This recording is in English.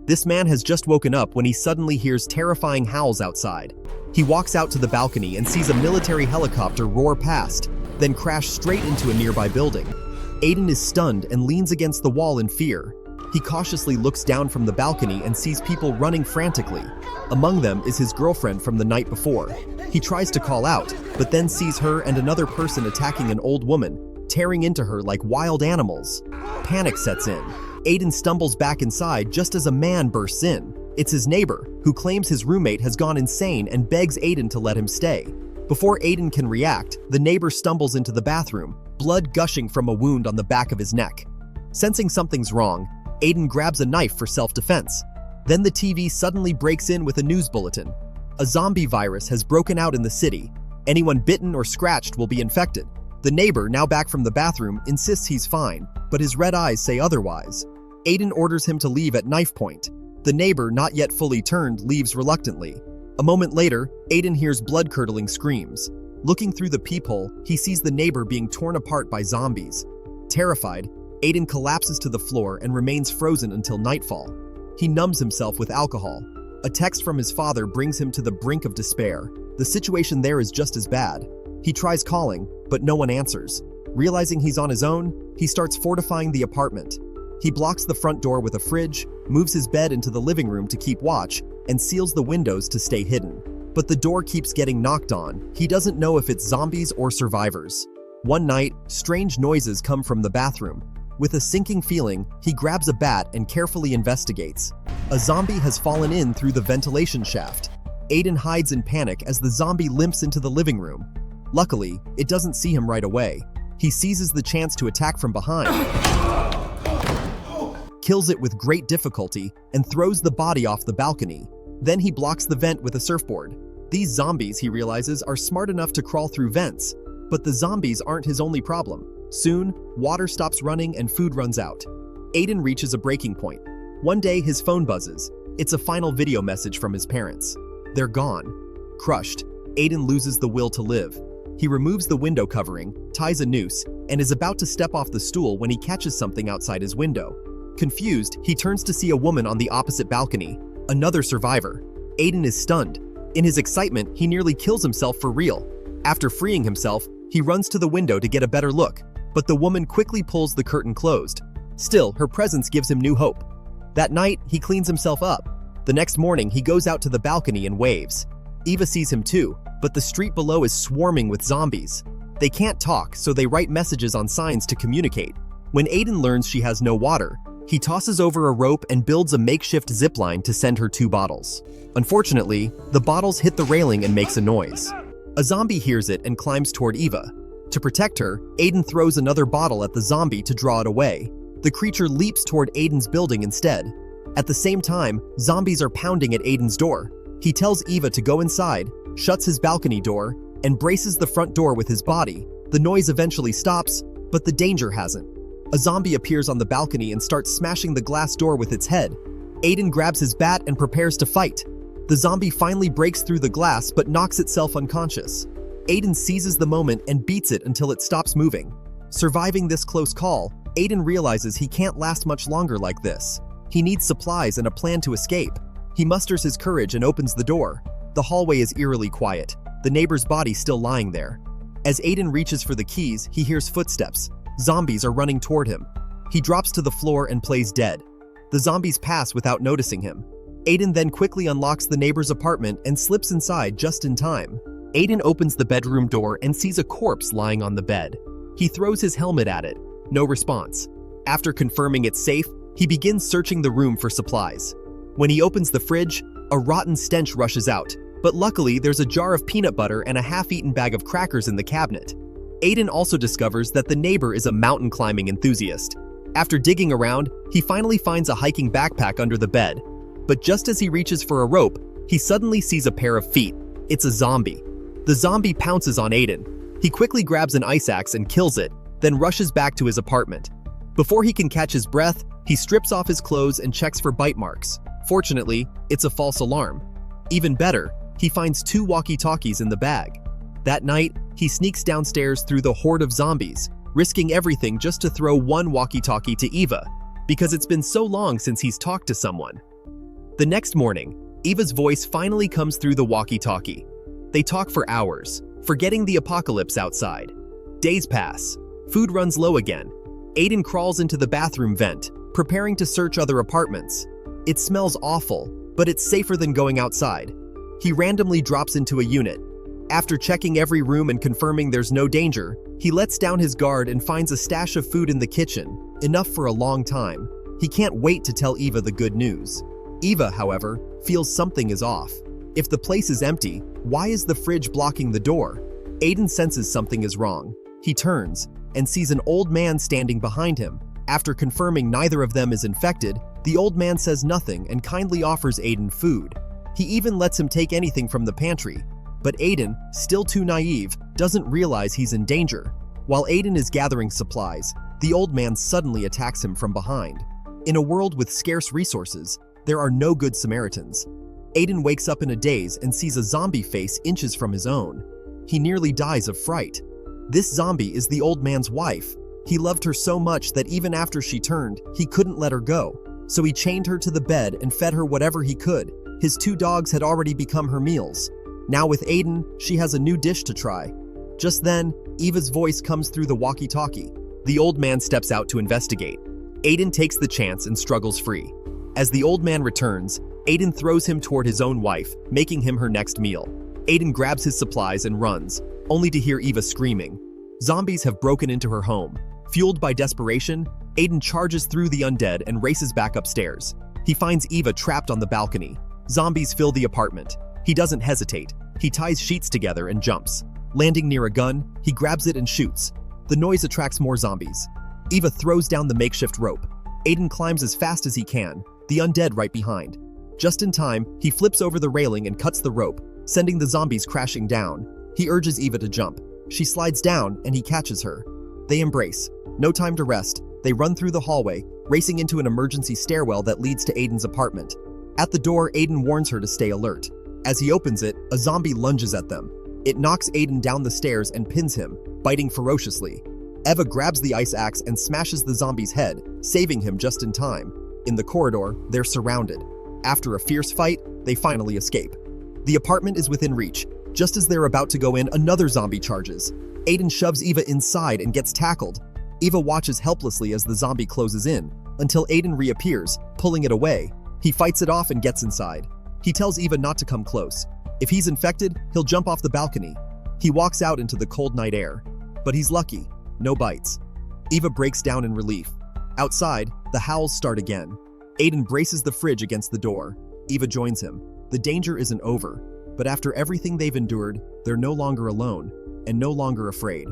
This man has just woken up when he suddenly hears terrifying howls outside. He walks out to the balcony and sees a military helicopter roar past, then crash straight into a nearby building. Aiden is stunned and leans against the wall in fear. He cautiously looks down from the balcony and sees people running frantically. Among them is his girlfriend from the night before. He tries to call out, but then sees her and another person attacking an old woman, tearing into her like wild animals. Panic sets in. Aiden stumbles back inside just as a man bursts in. It's his neighbor, who claims his roommate has gone insane and begs Aiden to let him stay. Before Aiden can react, the neighbor stumbles into the bathroom, blood gushing from a wound on the back of his neck. Sensing something's wrong, Aiden grabs a knife for self-defense. Then the TV suddenly breaks in with a news bulletin. A zombie virus has broken out in the city. Anyone bitten or scratched will be infected. The neighbor, now back from the bathroom, insists he's fine, but his red eyes say otherwise. Aiden orders him to leave at knife point. The neighbor, not yet fully turned, leaves reluctantly. A moment later, Aiden hears blood-curdling screams. Looking through the peephole, he sees the neighbor being torn apart by zombies. Terrified, Aiden collapses to the floor and remains frozen until nightfall. He numbs himself with alcohol. A text from his father brings him to the brink of despair. The situation there is just as bad. He tries calling, but no one answers. Realizing he's on his own, he starts fortifying the apartment. He blocks the front door with a fridge, moves his bed into the living room to keep watch, and seals the windows to stay hidden. But the door keeps getting knocked on. He doesn't know if it's zombies or survivors. One night, strange noises come from the bathroom. With a sinking feeling, he grabs a bat and carefully investigates. A zombie has fallen in through the ventilation shaft. Aiden hides in panic as the zombie limps into the living room. Luckily, it doesn't see him right away. He seizes the chance to attack from behind, kills it with great difficulty, and throws the body off the balcony. Then he blocks the vent with a surfboard. These zombies, he realizes, are smart enough to crawl through vents. But the zombies aren't his only problem. Soon, water stops running and food runs out. Aiden reaches a breaking point. One day, his phone buzzes. It's a final video message from his parents. They're gone. Crushed, Aiden loses the will to live. He removes the window covering, ties a noose, and is about to step off the stool when he catches something outside his window. Confused, he turns to see a woman on the opposite balcony, another survivor. Aiden is stunned. In his excitement, he nearly kills himself for real. After freeing himself, he runs to the window to get a better look, but the woman quickly pulls the curtain closed. Still, her presence gives him new hope. That night, he cleans himself up. The next morning, he goes out to the balcony and waves. Eva sees him too, but the street below is swarming with zombies. They can't talk, so they write messages on signs to communicate. When Aiden learns she has no water, he tosses over a rope and builds a makeshift zipline to send her 2 bottles. Unfortunately, the bottles hit the railing and makes a noise. A zombie hears it and climbs toward Eva. To protect her, Aiden throws another bottle at the zombie to draw it away. The creature leaps toward Aiden's building instead. At the same time, zombies are pounding at Aiden's door. He tells Eva to go inside, shuts his balcony door, and braces the front door with his body. The noise eventually stops, but the danger hasn't. A zombie appears on the balcony and starts smashing the glass door with its head. Aiden grabs his bat and prepares to fight. The zombie finally breaks through the glass but knocks itself unconscious. Aiden seizes the moment and beats it until it stops moving. Surviving this close call, Aiden realizes he can't last much longer like this. He needs supplies and a plan to escape. He musters his courage and opens the door. The hallway is eerily quiet, the neighbor's body still lying there. As Aiden reaches for the keys, he hears footsteps. Zombies are running toward him. He drops to the floor and plays dead. The zombies pass without noticing him. Aiden then quickly unlocks the neighbor's apartment and slips inside just in time. Aiden opens the bedroom door and sees a corpse lying on the bed. He throws his helmet at it. No response. After confirming it's safe, he begins searching the room for supplies. When he opens the fridge, a rotten stench rushes out, but luckily there's a jar of peanut butter and a half-eaten bag of crackers in the cabinet. Aiden also discovers that the neighbor is a mountain climbing enthusiast. After digging around, he finally finds a hiking backpack under the bed. But just as he reaches for a rope, he suddenly sees a pair of feet. It's a zombie. The zombie pounces on Aiden. He quickly grabs an ice axe and kills it, then rushes back to his apartment. Before he can catch his breath, he strips off his clothes and checks for bite marks. Fortunately, it's a false alarm. Even better, he finds 2 walkie-talkies in the bag. That night, he sneaks downstairs through the horde of zombies, risking everything just to throw one walkie-talkie to Eva, because it's been so long since he's talked to someone. The next morning, Eva's voice finally comes through the walkie-talkie. They talk for hours, forgetting the apocalypse outside. Days pass. Food runs low again. Aiden crawls into the bathroom vent, preparing to search other apartments. It smells awful, but it's safer than going outside. He randomly drops into a unit. After checking every room and confirming there's no danger, he lets down his guard and finds a stash of food in the kitchen, enough for a long time. He can't wait to tell Eva the good news. Eva, however, feels something is off. If the place is empty, why is the fridge blocking the door? Aiden senses something is wrong. He turns and sees an old man standing behind him. After confirming neither of them is infected, the old man says nothing and kindly offers Aiden food. He even lets him take anything from the pantry. But Aiden, still too naive, doesn't realize he's in danger. While Aiden is gathering supplies, the old man suddenly attacks him from behind. In a world with scarce resources, there are no good Samaritans. Aiden wakes up in a daze and sees a zombie face inches from his own. He nearly dies of fright. This zombie is the old man's wife. He loved her so much that even after she turned, he couldn't let her go. So he chained her to the bed and fed her whatever he could. His 2 dogs had already become her meals. Now with Aiden, she has a new dish to try. Just then, Eva's voice comes through the walkie-talkie. The old man steps out to investigate. Aiden takes the chance and struggles free. As the old man returns, Aiden throws him toward his own wife, making him her next meal. Aiden grabs his supplies and runs, only to hear Eva screaming. Zombies have broken into her home. Fueled by desperation, Aiden charges through the undead and races back upstairs. He finds Eva trapped on the balcony. Zombies fill the apartment. He doesn't hesitate. He ties sheets together and jumps. Landing near a gun, he grabs it and shoots. The noise attracts more zombies. Eva throws down the makeshift rope. Aiden climbs as fast as he can, the undead right behind. Just in time, he flips over the railing and cuts the rope, sending the zombies crashing down. He urges Eva to jump. She slides down and he catches her. They embrace. No time to rest. They run through the hallway, racing into an emergency stairwell that leads to Aiden's apartment. At the door, Aiden warns her to stay alert. As he opens it, a zombie lunges at them. It knocks Aiden down the stairs and pins him, biting ferociously. Eva grabs the ice axe and smashes the zombie's head, saving him just in time. In the corridor, they're surrounded. After a fierce fight, they finally escape. The apartment is within reach. Just as they're about to go in, another zombie charges. Aiden shoves Eva inside and gets tackled. Eva watches helplessly as the zombie closes in, until Aiden reappears, pulling it away. He fights it off and gets inside. He tells Eva not to come close. If he's infected, he'll jump off the balcony. He walks out into the cold night air. But he's lucky. No bites. Eva breaks down in relief. Outside, the howls start again. Aiden braces the fridge against the door. Eva joins him. The danger isn't over. But after everything they've endured, they're no longer alone, and no longer afraid.